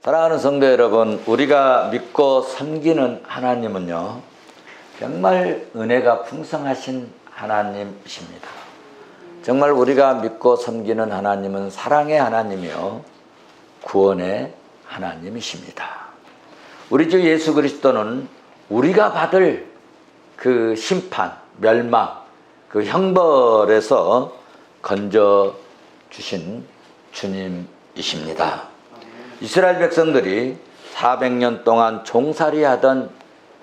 사랑하는 성도 여러분, 우리가 믿고 섬기는 하나님은요, 정말 은혜가 풍성하신 하나님이십니다. 정말 우리가 믿고 섬기는 하나님은 사랑의 하나님이요, 구원의 하나님이십니다. 우리 주 예수 그리스도는 우리가 받을 그 심판, 멸망, 그 형벌에서 건져주신 주님이십니다. 이스라엘 백성들이 400년 동안 종살이하던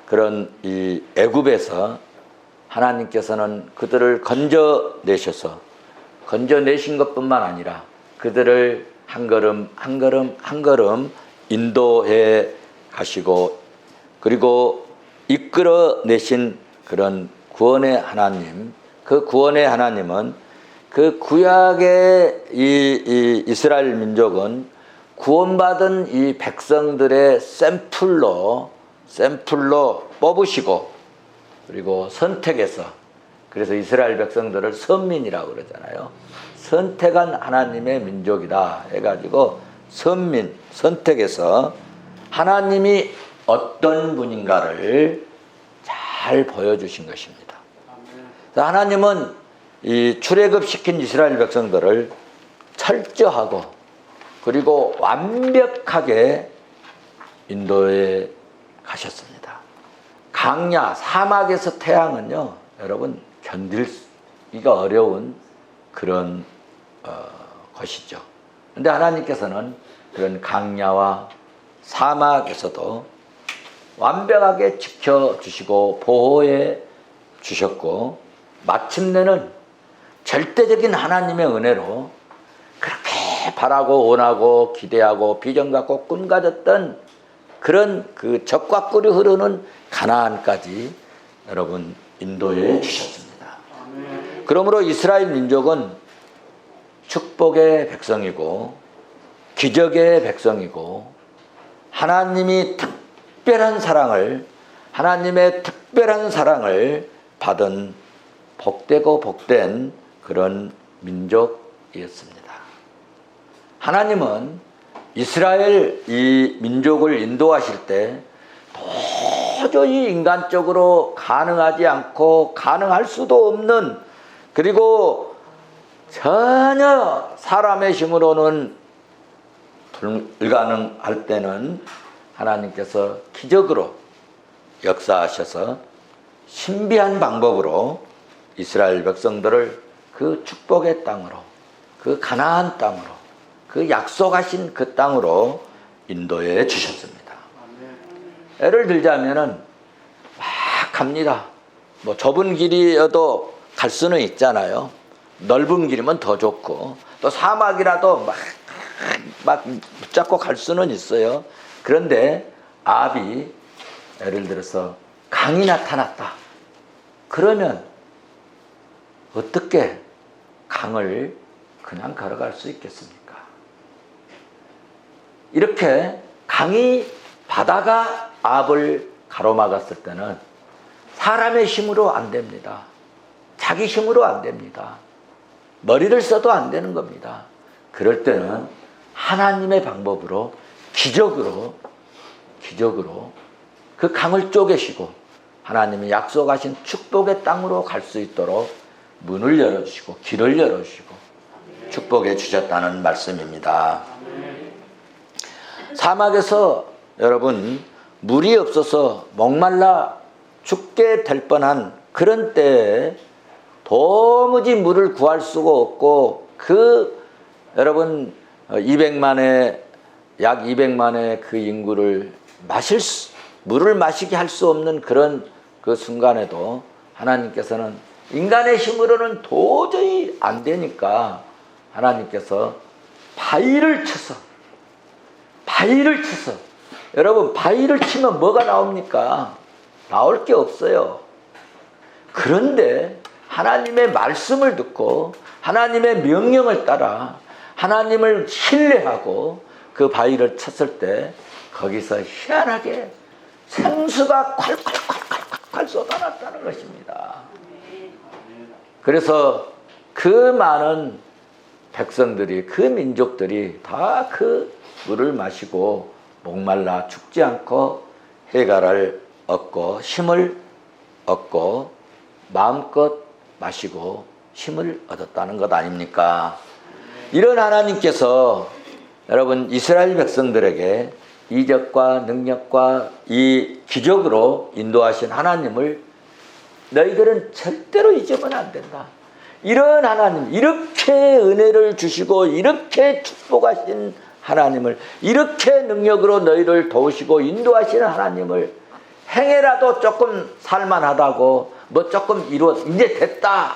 그런 이 애굽에서 하나님께서는 그들을 건져내셔서 건져내신 것뿐만 아니라 그들을 한 걸음 한 걸음 한 걸음 인도해 가시고 그리고 이끌어내신 그런 구원의 하나님, 그 구원의 하나님은 그 구약의 이 이스라엘 민족은 구원받은 이 백성들의 샘플로 뽑으시고 그리고 선택해서, 그래서 이스라엘 백성들을 선민이라고 그러잖아요. 선택한 하나님의 민족이다 해가지고 선택해서 하나님이 어떤 분인가를 잘 보여주신 것입니다. 하나님은 이 출애굽시킨 이스라엘 백성들을 철저하고 그리고 완벽하게 인도해 가셨습니다. 강야, 사막에서 태양은요, 여러분 견디기가 어려운 그런 것이죠. 그런데 하나님께서는 그런 강야와 사막에서도 완벽하게 지켜주시고 보호해 주셨고, 마침내는 절대적인 하나님의 은혜로 그렇게 바라고 원하고 기대하고 비전 갖고 꿈 가졌던 그런 그 적과 꿀이 흐르는 가나안까지 여러분 인도해 주셨습니다. 그러므로 이스라엘 민족은 축복의 백성이고 기적의 백성이고 하나님의 특별한 사랑을 받은 복되고 복된 그런 민족이었습니다. 하나님은 이스라엘 이 민족을 인도하실 때 도저히 인간적으로 가능하지 않고 가능할 수도 없는, 그리고 전혀 사람의 힘으로는 불가능할 때는 하나님께서 기적으로 역사하셔서 신비한 방법으로 이스라엘 백성들을 그 축복의 땅으로, 그 가나안 땅으로, 그 약속하신 그 땅으로 인도해 주셨습니다. 예를 들자면은 막 갑니다. 뭐 좁은 길이어도 갈 수는 있잖아요. 넓은 길이면 더 좋고, 또 사막이라도 막 붙잡고 갈 수는 있어요. 그런데 아합이 예를 들어서 강이 나타났다. 그러면 어떻게 강을 그냥 걸어갈 수 있겠습니까? 이렇게 강이 바다가 아합을 가로막았을 때는 사람의 힘으로 안 됩니다. 자기 힘으로 안 됩니다. 머리를 써도 안 되는 겁니다. 그럴 때는 하나님의 방법으로 기적으로 그 강을 쪼개시고 하나님이 약속하신 축복의 땅으로 갈 수 있도록 문을 열어주시고 길을 열어주시고 축복해 주셨다는 말씀입니다. 사막에서 여러분 물이 없어서 목말라 죽게 될 뻔한 그런 때에 도무지 물을 구할 수가 없고, 그 여러분 약 200만의 그 인구를 물을 마시게 할 수 없는 그런 그 순간에도 하나님께서는 인간의 힘으로는 도저히 안 되니까 하나님께서 바위를 쳐서 여러분 바위를 치면 뭐가 나옵니까? 나올 게 없어요. 그런데 하나님의 말씀을 듣고 하나님의 명령을 따라 하나님을 신뢰하고 그 바위를 쳤을 때 거기서 희한하게 생수가 콸콸콸콸콸 쏟아났다는 것입니다. 그래서 그 많은 백성들이, 그 민족들이 다 그 물을 마시고 목말라 죽지 않고 해갈을 얻고 힘을 얻고 마음껏 마시고 힘을 얻었다는 것 아닙니까? 이런 하나님께서 여러분 이스라엘 백성들에게 이적과 능력과 이 기적으로 인도하신 하나님을 너희들은 절대로 잊으면 안 된다. 이런 하나님, 이렇게 은혜를 주시고 이렇게 축복하신 하나님을, 이렇게 능력으로 너희를 도우시고 인도하시는 하나님을 행해라도 조금 살만하다고 뭐 조금 이루어 이제 됐다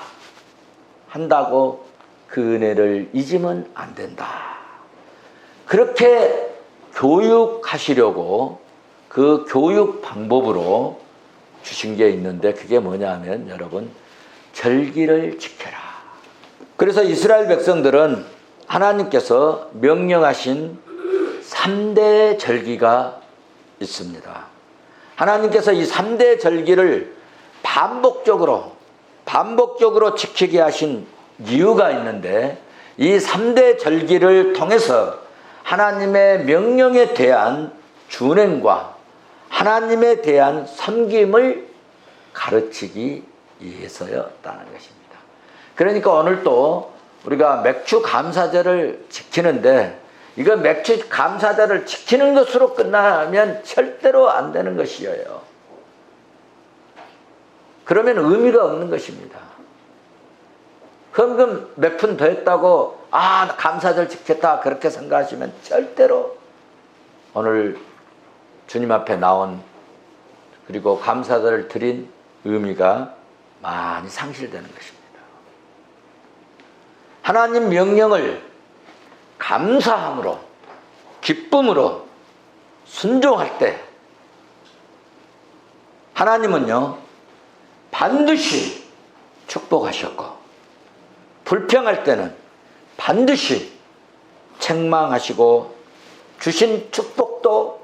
한다고 그 은혜를 잊으면 안 된다. 그렇게 교육하시려고 그 교육 방법으로 주신 게 있는데 그게 뭐냐면 여러분 절기를 지켜라. 그래서 이스라엘 백성들은 하나님께서 명령하신 3대 절기가 있습니다. 하나님께서 이 3대 절기를 반복적으로 지키게 하신 이유가 있는데 이 3대 절기를 통해서 하나님의 명령에 대한 준행과 하나님에 대한 섬김을 가르치기 위해서였다는 것입니다. 그러니까 오늘 또 우리가 맥주 감사절을 지키는데 이거 맥주 감사절을 지키는 것으로 끝나면 절대로 안 되는 것이에요. 그러면 의미가 없는 것입니다. 헌금 몇 푼 더 했다고 감사절 지켰다 그렇게 생각하시면 절대로 오늘 주님 앞에 나온 그리고 감사절을 드린 의미가 많이 상실되는 것입니다. 하나님 명령을 감사함으로 기쁨으로 순종할 때 하나님은요 반드시 축복하셨고 불평할 때는 반드시 책망하시고 주신 축복도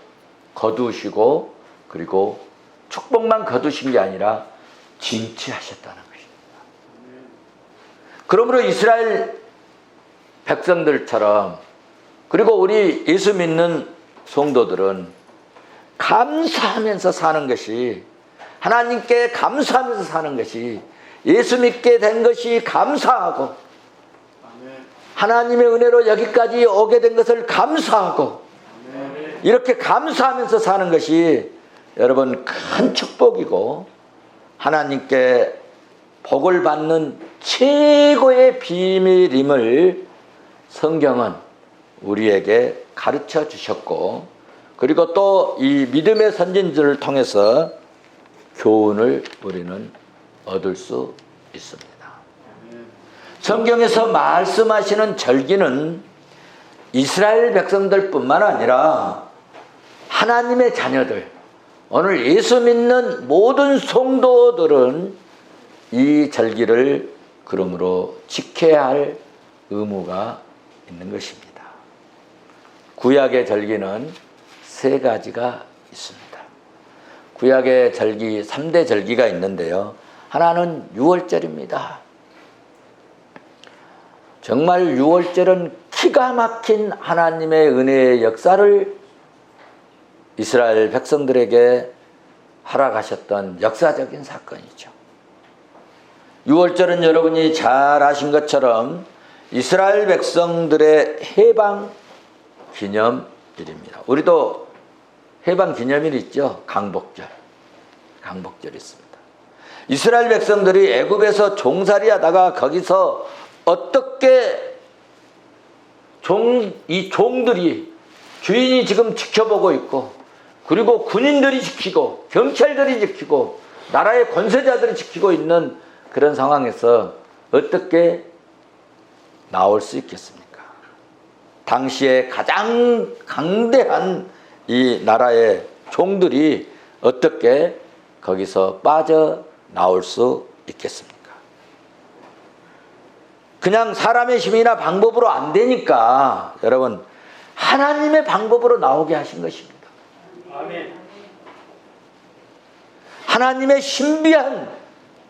거두시고 그리고 축복만 거두신 게 아니라 징치하셨다는 것입니다. 그러므로 이스라엘 백성들처럼 그리고 우리 예수 믿는 성도들은 감사하면서 사는 것이 하나님께 감사하면서 사는 것이 예수 믿게 된 것이 감사하고 하나님의 은혜로 여기까지 오게 된 것을 감사하고 이렇게 감사하면서 사는 것이 여러분 큰 축복이고 하나님께 복을 받는 최고의 비밀임을 성경은 우리에게 가르쳐 주셨고 그리고 또 이 믿음의 선진들을 통해서 교훈을 우리는 얻을 수 있습니다. 성경에서 말씀하시는 절기는 이스라엘 백성들뿐만 아니라 하나님의 자녀들, 오늘 예수 믿는 모든 성도들은 이 절기를 그러므로 지켜야 할 의무가 있는 것입니다. 구약의 절기는 3가지가 있습니다. 구약의 절기 3대 절기가 있는데요. 하나는 유월절입니다. 정말 유월절은 기가 막힌 하나님의 은혜의 역사를 이스라엘 백성들에게 허락하셨던 역사적인 사건이죠. 유월절은 여러분이 잘 아신 것처럼 이스라엘 백성들의 해방 기념일입니다. 우리도 해방 기념일 있죠. 강복절 있습니다. 이스라엘 백성들이 애굽에서 종살이 하다가 거기서 어떻게 이 종들이 주인이 지금 지켜보고 있고 그리고 군인들이 지키고 경찰들이 지키고 나라의 권세자들이 지키고 있는 그런 상황에서 어떻게 나올 수 있겠습니까? 당시에 가장 강대한 이 나라의 종들이 어떻게 거기서 빠져나올 수 있겠습니까? 그냥 사람의 힘이나 방법으로 안 되니까 여러분 하나님의 방법으로 나오게 하신 것입니다. 아멘. 하나님의 신비한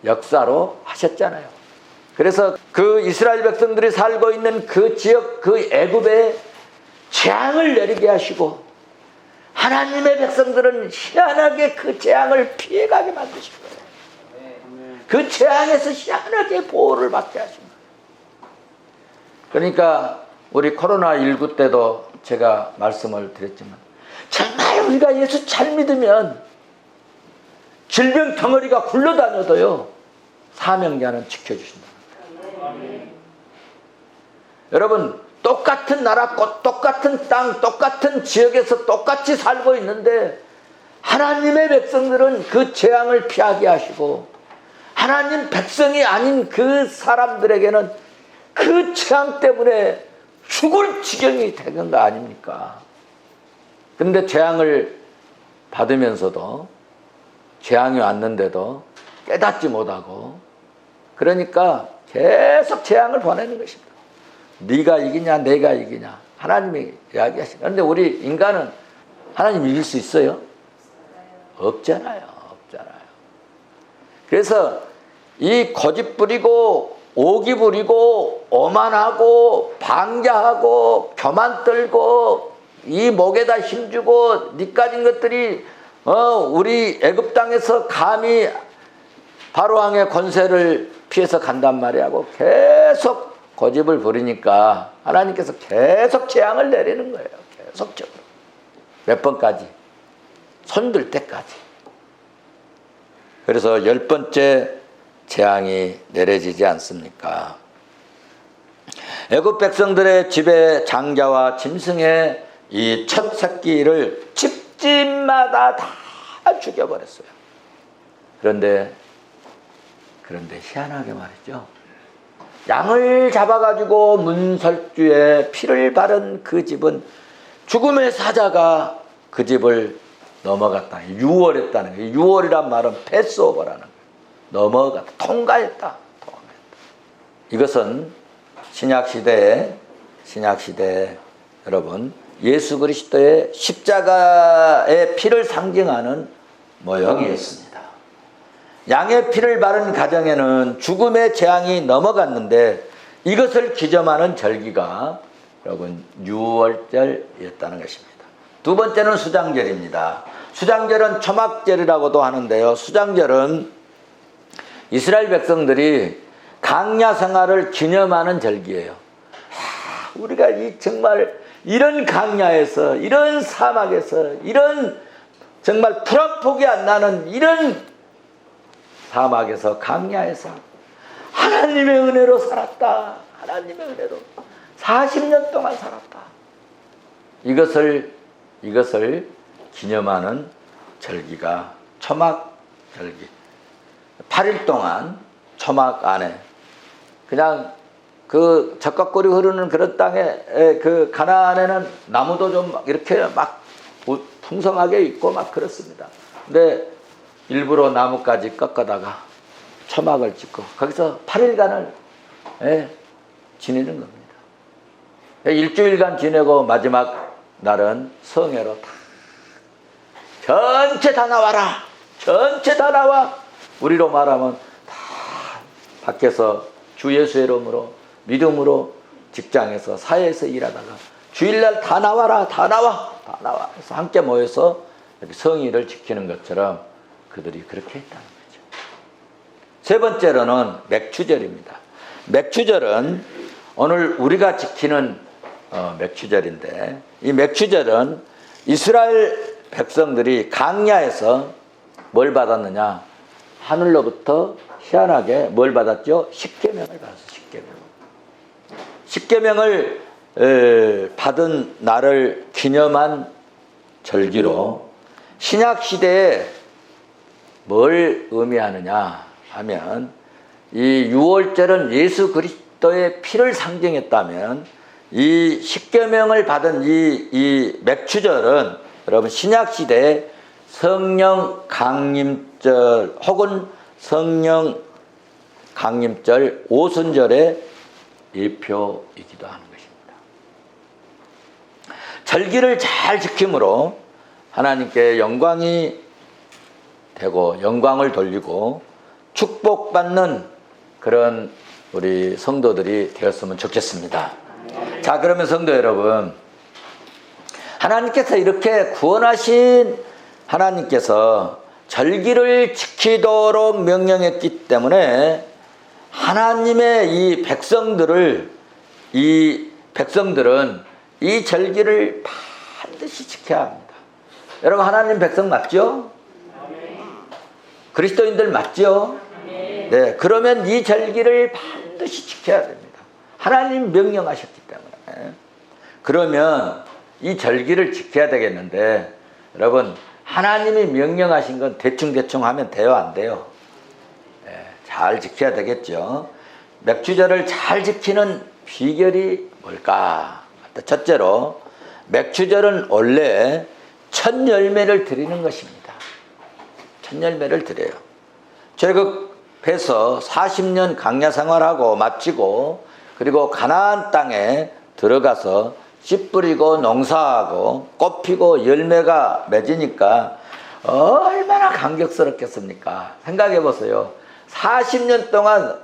역사로 하셨잖아요. 그래서 그 이스라엘 백성들이 살고 있는 그 지역 그 애굽에 재앙을 내리게 하시고 하나님의 백성들은 희한하게 그 재앙을 피해가게 만드신 거예요. 그 재앙에서 희한하게 보호를 받게 하신 거예요. 그러니까 우리 코로나19 때도 제가 말씀을 드렸지만 정말 우리가 예수 잘 믿으면 질병 덩어리가 굴러다녀도요 사명자는 지켜주신다. 여러분, 똑같은 나라, 똑같은 땅, 똑같은 지역에서 똑같이 살고 있는데 하나님의 백성들은 그 재앙을 피하게 하시고 하나님 백성이 아닌 그 사람들에게는 그 재앙 때문에 죽을 지경이 되는 거 아닙니까? 근데 재앙을 받으면서도 재앙이 왔는데도 깨닫지 못하고 그러니까 계속 재앙을 보내는 것입니다. 네가 이기냐 내가 이기냐 하나님이 이야기하시는. 그런데 우리 인간은 하나님 이길 수 있어요? 없잖아요. 그래서 이 고집 부리고 오기 부리고 오만하고 방자하고 교만 떨고 이 목에다 힘주고 니까진 것들이 우리 애굽 땅에서 감히 바로왕의 권세를 피해서 간단 말이야고 계속 고집을 부리니까 하나님께서 계속 재앙을 내리는 거예요. 계속적으로. 몇 번까지? 손들 때까지. 그래서 10번째 재앙이 내려지지 않습니까? 애굽 백성들의 집의 장자와 짐승의 이 첫 새끼를 집집마다 다 죽여버렸어요. 그런데 희한하게 말이죠. 양을 잡아가지고 문설주에 피를 바른 그 집은 죽음의 사자가 그 집을 넘어갔다. 유월했다는 거예요. 유월이란 말은 패스오버라는 거예요. 넘어갔다. 통과했다. 이것은 신약시대에 여러분 예수 그리스도의 십자가의 피를 상징하는 모형이었습니다. 양의 피를 바른 가정에는 죽음의 재앙이 넘어갔는데 이것을 기점하는 절기가 여러분 유월절이었다는 것입니다. 두 번째는 수장절입니다. 수장절은 초막절이라고도 하는데요. 수장절은 이스라엘 백성들이 강야 생활을 기념하는 절기예요. 우리가 정말 이런 강야에서 이런 사막에서 이런 정말 풀 한 폭이 안 나는 이런 사막에서 강야에서 하나님의 은혜로 살았다. 하나님의 은혜로 40년 동안 살았다. 이것을 기념하는 절기가 초막절기. 8일 동안 초막 안에 그냥 그 적각골이 흐르는 그런 땅에 그 가나안에는 나무도 좀 이렇게 막 풍성하게 있고 막 그렇습니다. 근데 일부러 나무까지 꺾어다가 초막을 짓고 거기서 8일간을 지내는 겁니다. 일주일간 지내고 마지막 날은 성회로 다 전체 다 나와라. 전체 다 나와. 우리로 말하면 다 밖에서 주 예수의 이름으로 믿음으로 직장에서 사회에서 일하다가 주일날 다 나와라. 다 나와. 그래서 함께 모여서 성의를 지키는 것처럼 그들이 그렇게 했다는 거죠. 세 번째로는 맥추절입니다. 맥추절은 오늘 우리가 지키는 맥추절인데 이 맥추절은 이스라엘 백성들이 강야에서 뭘 받았느냐? 하늘로부터 희한하게 뭘 받았죠? 십계명을 받았어요. 십계명을 받은 날을 기념한 절기로 신약시대에 뭘 의미하느냐 하면 이 유월절은 예수 그리스도의 피를 상징했다면 이 십계명을 받은 이 맥추절은 여러분 신약시대에 성령 강림절 혹은 성령 강림절 오순절의 예표이기도 하는 것입니다. 절기를 잘 지킴으로 하나님께 영광이 되고 영광을 돌리고 축복받는 그런 우리 성도들이 되었으면 좋겠습니다. 자, 그러면 성도 여러분, 하나님께서 이렇게 구원하신 하나님께서 절기를 지키도록 명령했기 때문에 하나님의 이 백성들은 이 절기를 반드시 지켜야 합니다. 여러분, 하나님 백성 맞죠? 그리스도인들 맞죠? 네, 그러면 이 절기를 반드시 지켜야 됩니다. 하나님 명령하셨기 때문에. 그러면 이 절기를 지켜야 되겠는데, 여러분, 하나님이 명령하신 건 대충 하면 돼요, 안 돼요? 네, 잘 지켜야 되겠죠. 맥주절을 잘 지키는 비결이 뭘까? 첫째로, 맥주절은 원래 첫 열매를 드리는 것입니다. 첫 열매를 드려요. 출애굽해서 40년 광야 생활하고 마치고, 그리고 가나안 땅에 들어가서 씨 뿌리고 농사하고 꽃 피고 열매가 맺으니까 얼마나 감격스럽겠습니까? 생각해 보세요. 40년 동안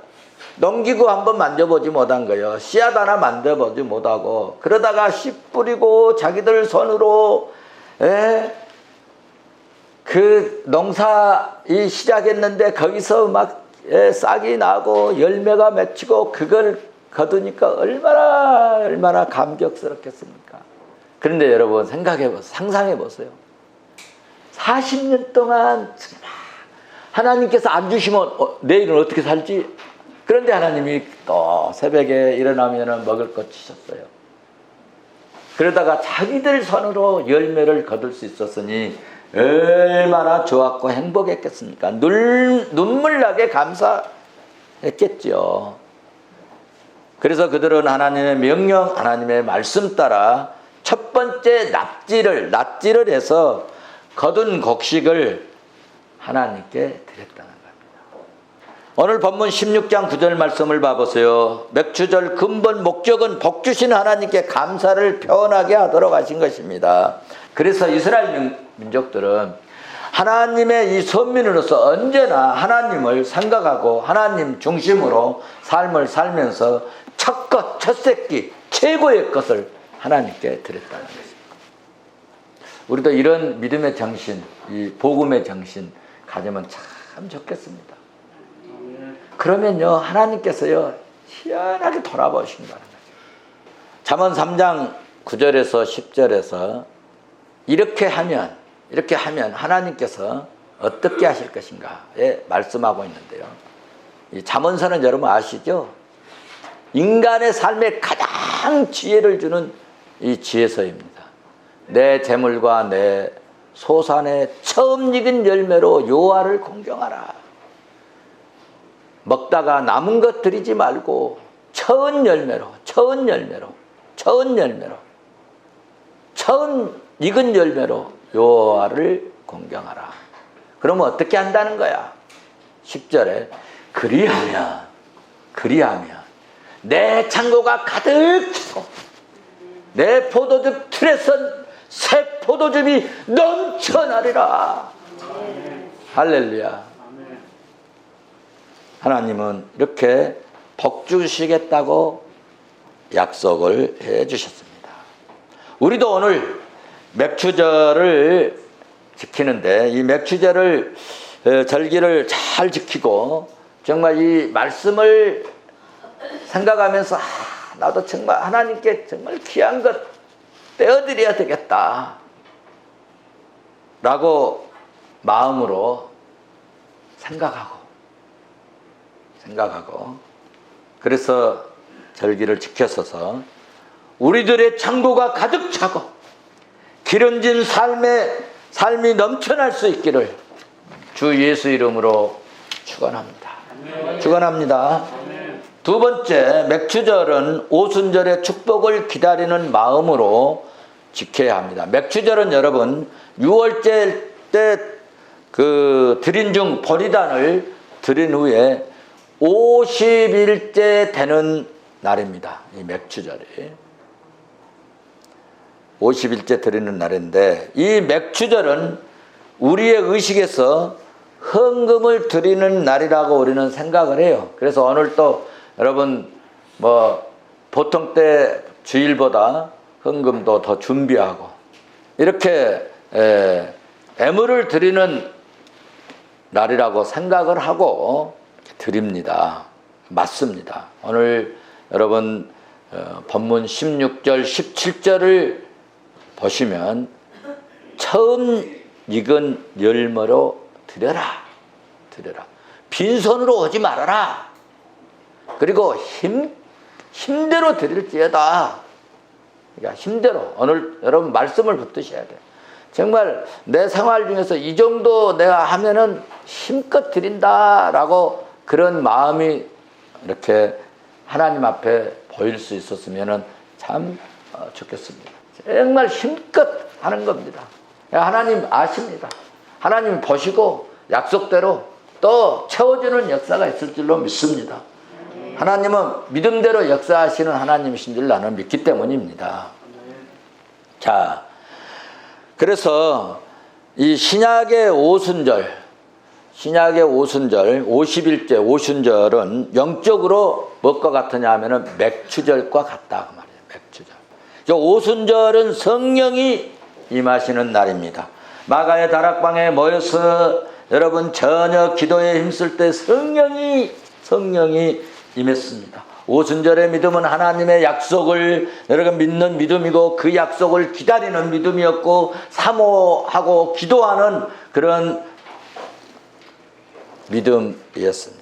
농기구 한번 만져보지 못한 거예요. 씨앗 하나 만져보지 못하고, 그러다가 씨 뿌리고 자기들 손으로 그 농사이 시작했는데 거기서 막 싹이 나고 열매가 맺히고 그걸 거두니까 얼마나 감격스럽겠습니까? 그런데 여러분, 상상해 보세요. 40년 동안 하나님께서 안 주시면 내일은 어떻게 살지? 그런데 하나님이 또 새벽에 일어나면 먹을 것 주셨어요. 그러다가 자기들 손으로 열매를 거둘 수 있었으니 얼마나 좋았고 행복했겠습니까? 눈물 나게 감사했겠죠. 그래서 그들은 하나님의 명령, 하나님의 말씀 따라 첫 번째 납치를 해서 거둔 곡식을 하나님께 드렸다는 겁니다. 오늘 본문 16장 9절 말씀을 봐보세요. 맥주절 근본 목적은 복 주신 하나님께 감사를 표현하게 하도록 하신 것입니다. 그래서 이스라엘 민족들은 하나님의 이 선민으로서 언제나 하나님을 생각하고 하나님 중심으로 삶을 살면서 첫 새끼, 최고의 것을 하나님께 드렸다는 것입니다. 우리도 이런 믿음의 정신, 이 복음의 정신 가지면 참 좋겠습니다. 그러면요, 하나님께서요, 희한하게 돌아보신다는 거죠. 잠언 3장 9절에서 10절에서 이렇게 하면 하나님께서 어떻게 하실 것인가에 말씀하고 있는데요. 이 잠언서는 여러분 아시죠? 인간의 삶에 가장 지혜를 주는 이 지혜서입니다. 내 재물과 내 소산의 처음 익은 열매로 여호와를 공경하라. 먹다가 남은 것 드리지 말고 처음 익은 열매로 여호와를 공경하라. 그러면 어떻게 한다는 거야? 10절에 그리하면 내 창고가 가득 차고 내 포도즙 틀에서 새 포도즙이 넘쳐나리라. 할렐루야. 하나님은 이렇게 복 주시겠다고 약속을 해 주셨습니다. 우리도 오늘 맥주절을 지키는데, 이 맥주절을 절기를 잘 지키고 정말 이 말씀을 생각하면서 나도 정말 하나님께 정말 귀한 것 떼어드려야 되겠다 라고 마음으로 생각하고 그래서 절기를 지켰어서 우리들의 창고가 가득 차고 기름진 삶이 넘쳐날 수 있기를 주 예수 이름으로 축원합니다. 두 번째, 맥주절은 오순절의 축복을 기다리는 마음으로 지켜야 합니다. 맥주절은 여러분 6월째 때 그 드린 중 보리단을 드린 후에 50일째 되는 날입니다. 이 맥주절이 50일째 드리는 날인데, 이 맥주절은 우리의 의식에서 헌금을 드리는 날이라고 우리는 생각을 해요. 그래서 오늘 또 여러분 보통 때 주일보다 헌금도 더 준비하고 이렇게 예물을 드리는 날이라고 생각을 하고 드립니다. 맞습니다. 오늘 여러분 본문 16절 17절을 보시면 처음 익은 열매로 드려라. 빈손으로 오지 말아라. 그리고 힘대로 드릴지어다. 그러니까 힘대로. 오늘 여러분 말씀을 붙드셔야 돼요. 정말 내 생활 중에서 이 정도 내가 하면은 힘껏 드린다라고 그런 마음이 이렇게 하나님 앞에 보일 수 있었으면은 참 좋겠습니다. 정말 힘껏 하는 겁니다. 하나님 아십니다. 하나님 보시고 약속대로 또 채워주는 역사가 있을 줄로 믿습니다. 하나님은 믿음대로 역사하시는 하나님이신 줄 나는 믿기 때문입니다. 자, 그래서 이 신약의 오순절 50일째 오순절은 영적으로 무엇과 같으냐 하면은 맥추절과 같다 그 말이에요. 맥추절. 오순절은 성령이 임하시는 날입니다. 마가의 다락방에 모여서 여러분 저녁 기도에 힘쓸 때 성령이 임했습니다. 오순절의 믿음은 하나님의 약속을 여러분 믿는 믿음이고 그 약속을 기다리는 믿음이었고 사모하고 기도하는 그런 믿음이었습니다.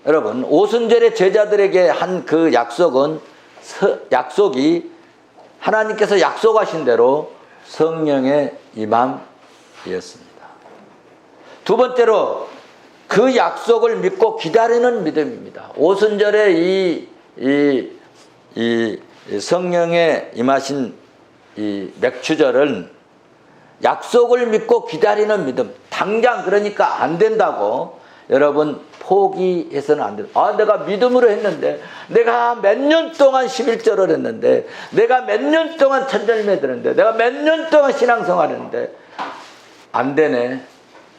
여러분 오순절의 제자들에게 한 그 약속이 하나님께서 약속하신 대로 성령의 임함이었습니다. 두 번째로 그 약속을 믿고 기다리는 믿음입니다. 오순절에 이 성령의 임하신 이 맥추절은 약속을 믿고 기다리는 믿음. 당장 그러니까 안 된다고 여러분 포기해서는 안 돼요. 내가 믿음으로 했는데, 내가 몇 년 동안 11절을 했는데, 내가 몇 년 동안 천절매 드는데, 내가 몇 년 동안 신앙생활 했는데 안 되네.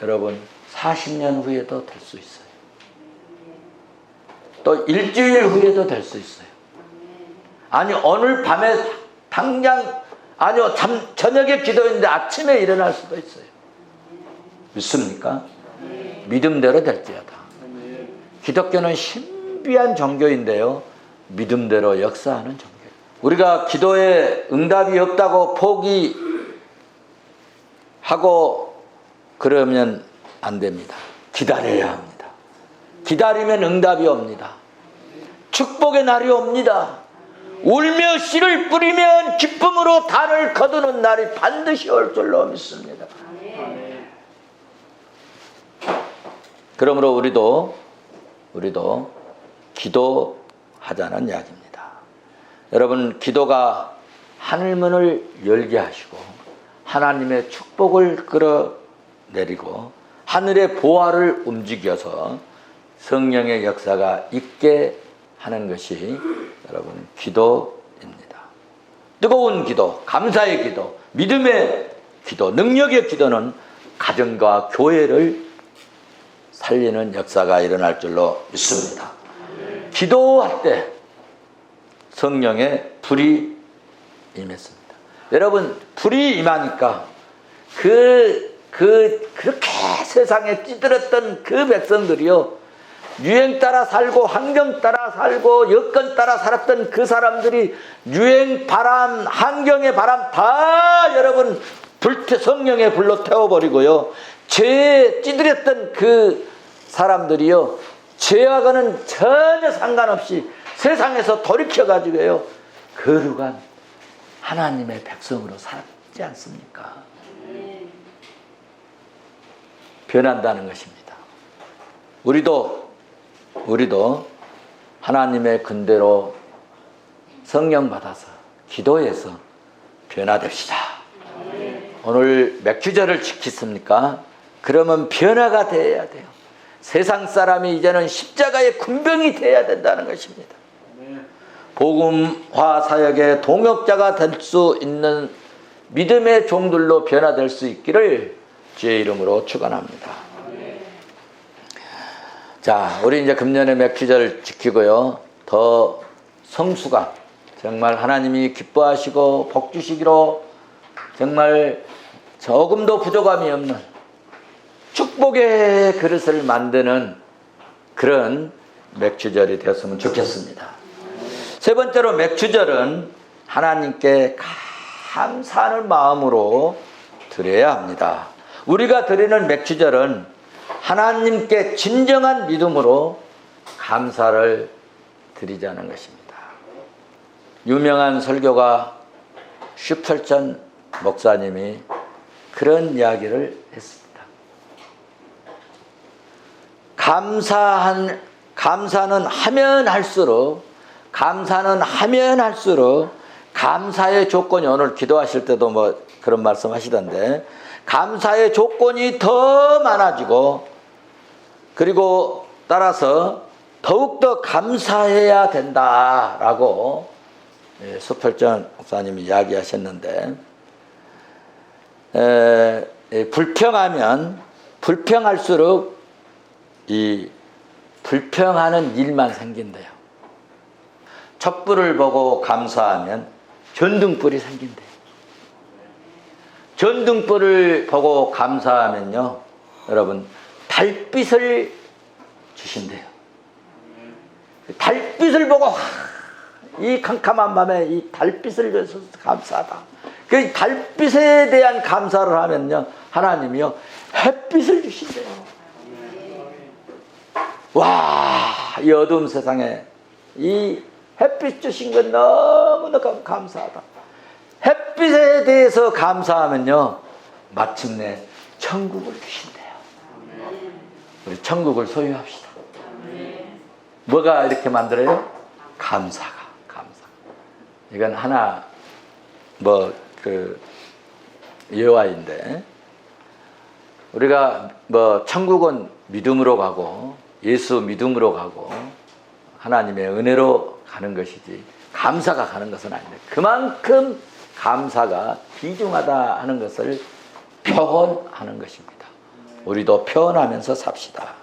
여러분 40년 후에도 될 수 있어요. 또 일주일 후에도 될 수 있어요. 아니 오늘 밤에 당장 아니요 저녁에 기도했는데 아침에 일어날 수도 있어요. 믿습니까? 믿음대로 될지어다. 기독교는 신비한 종교인데요, 믿음대로 역사하는 종교예요. 우리가 기도에 응답이 없다고 포기하고 그러면 안 됩니다. 기다려야 합니다. 기다리면 응답이 옵니다. 축복의 날이 옵니다. 울며 씨를 뿌리면 기쁨으로 달을 거두는 날이 반드시 올 줄로 믿습니다. 그러므로 우리도 기도하자는 이야기입니다. 여러분 기도가 하늘문을 열게 하시고 하나님의 축복을 끌어내리고 하늘의 보화를 움직여서 성령의 역사가 있게 하는 것이 여러분 기도입니다. 뜨거운 기도, 감사의 기도, 믿음의 기도, 능력의 기도는 가정과 교회를 살리는 역사가 일어날 줄로 믿습니다. 기도할 때 성령의 불이 임했습니다. 여러분 불이 임하니까 그렇게 세상에 찌들었던 그 백성들이요, 유행 따라 살고 환경 따라 살고 여건 따라 살았던 그 사람들이 유행 바람, 환경의 바람 다 여러분 성령의 불로 태워버리고요, 죄에 찌들었던 그 사람들이요, 죄와는 전혀 상관없이 세상에서 돌이켜가지고요 거룩한 하나님의 백성으로 살지 않습니까? 변한다는 것입니다. 우리도 하나님의 근대로 성령 받아서 기도해서 변화됩시다. 오늘 맥주절을 지켰습니까? 그러면 변화가 되어야 돼요. 세상 사람이 이제는 십자가의 군병이 되어야 된다는 것입니다. 복음화 사역의 동역자가 될 수 있는 믿음의 종들로 변화될 수 있기를 주의 이름으로 축원합니다. 자, 우리 이제 금년에 맥주절 지키고요, 더 성수가 정말 하나님이 기뻐하시고 복 주시기로 정말 조금도 부족함이 없는 축복의 그릇을 만드는 그런 맥주절이 되었으면 좋겠습니다. 세 번째로 맥주절은 하나님께 감사하는 마음으로 드려야 합니다. 우리가 드리는 맥주절은 하나님께 진정한 믿음으로 감사를 드리자는 것입니다. 유명한 설교가 슈펄전 목사님이 그런 이야기를 했습니다. 감사는 하면 할수록 감사의 조건이, 오늘 기도하실 때도 뭐 그런 말씀 하시던데, 감사의 조건이 더 많아지고, 그리고 따라서 더욱더 감사해야 된다라고 슈펄전 목사님이 이야기하셨는데, 불평할수록 이 불평하는 일만 생긴대요. 촛불을 보고 감사하면 전등불이 생긴대요. 전등불을 보고 감사하면요, 여러분, 달빛을 주신대요. 달빛을 보고, 이 캄캄한 밤에 이 달빛을 줘서 감사하다. 그 달빛에 대한 감사를 하면요, 하나님이요 햇빛을 주신대요. 와, 이 어두운 세상에 이 햇빛 주신 건 너무너무 감사하다. 햇빛에 대해서 감사하면요, 마침내 천국을 주신대요. 우리 천국을 소유합시다. 뭐가 이렇게 만들어요? 감사가. 이건 하나 예화인데, 우리가 천국은 믿음으로 가고 예수 믿음으로 가고 하나님의 은혜로 가는 것이지 감사가 가는 것은 아닙니다. 그만큼 감사가 귀중하다 하는 것을 표현하는 것입니다. 우리도 표현하면서 삽시다.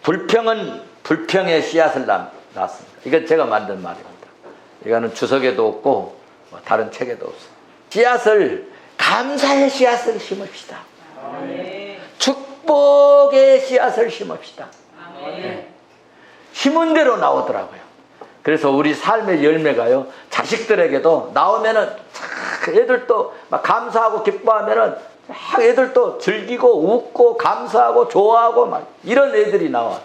불평은 불평의 씨앗을 낳습니다. 이건 제가 만든 말입니다. 이거는 주석에도 없고 다른 책에도 없어요. 씨앗을, 감사의 씨앗을 심읍시다. 축복의 씨앗을 심읍시다. 네. 심은 대로 나오더라고요. 그래서 우리 삶의 열매가요, 자식들에게도 나오면은 애들도 막 감사하고 기뻐하면은 애들도 즐기고 웃고 감사하고 좋아하고 막 이런 애들이 나와.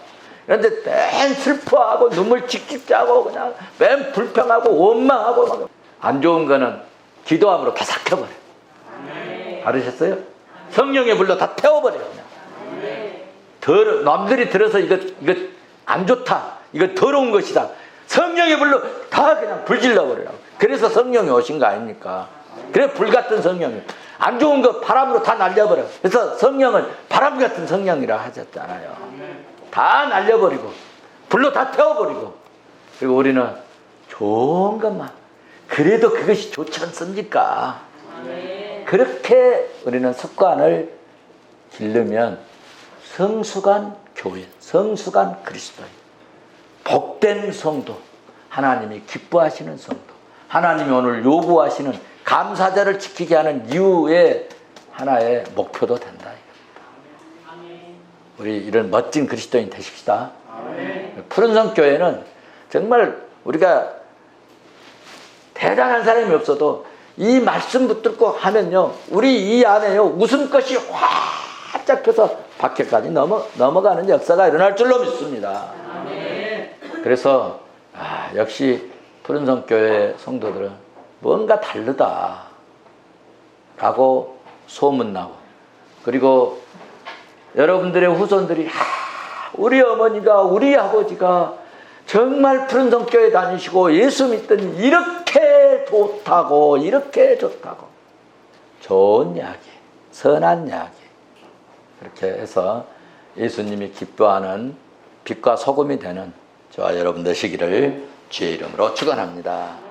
그런데 맨 슬퍼하고 눈물 칙칙 짜고 그냥 맨 불평하고 원망하고 막 안 좋은 거는 기도함으로 다 삭혀버려. 알으셨어요? 성령의 불로 다 태워버려. 그냥 남들이 들어서 이거 안 좋다, 이거 더러운 것이다, 성령의 불로 다 그냥 불질러버려요. 그래서 성령이 오신 거 아닙니까? 그래, 불같은 성령이 안 좋은 거 바람으로 다 날려버려. 그래서 성령은 바람 같은 성령이라 하셨잖아요. 다 날려버리고 불로 다 태워버리고, 그리고 우리는 좋은 것만, 그래도 그것이 좋지 않습니까? 그렇게 우리는 습관을 기르면 성숙한 교인, 성숙한 그리스도인, 복된 성도, 하나님이 기뻐하시는 성도, 하나님이 오늘 요구하시는 감사절을 지키게 하는 이유의 하나의 목표도 된다. 우리 이런 멋진 그리스도인 되십시다. 푸른성 교회는 정말 우리가 대단한 사람이 없어도 이 말씀 붙들고 하면요, 우리 이 안에요 웃음꽃이 활짝 펴서 밖에까지 넘어가는 역사가 일어날 줄로 믿습니다. 그래서 역시 푸른성 교회 성도들은 뭔가 다르다 라고 소문나고, 그리고 여러분들의 후손들이 우리 어머니가, 우리 아버지가 정말 푸른성 교회 다니시고 예수 믿더니 이렇게 좋다고, 이렇게 좋다고. 좋은 이야기, 선한 이야기, 그렇게 해서 예수님이 기뻐하는 빛과 소금이 되는 저와 여러분 되시기를 주의 이름으로 축원합니다.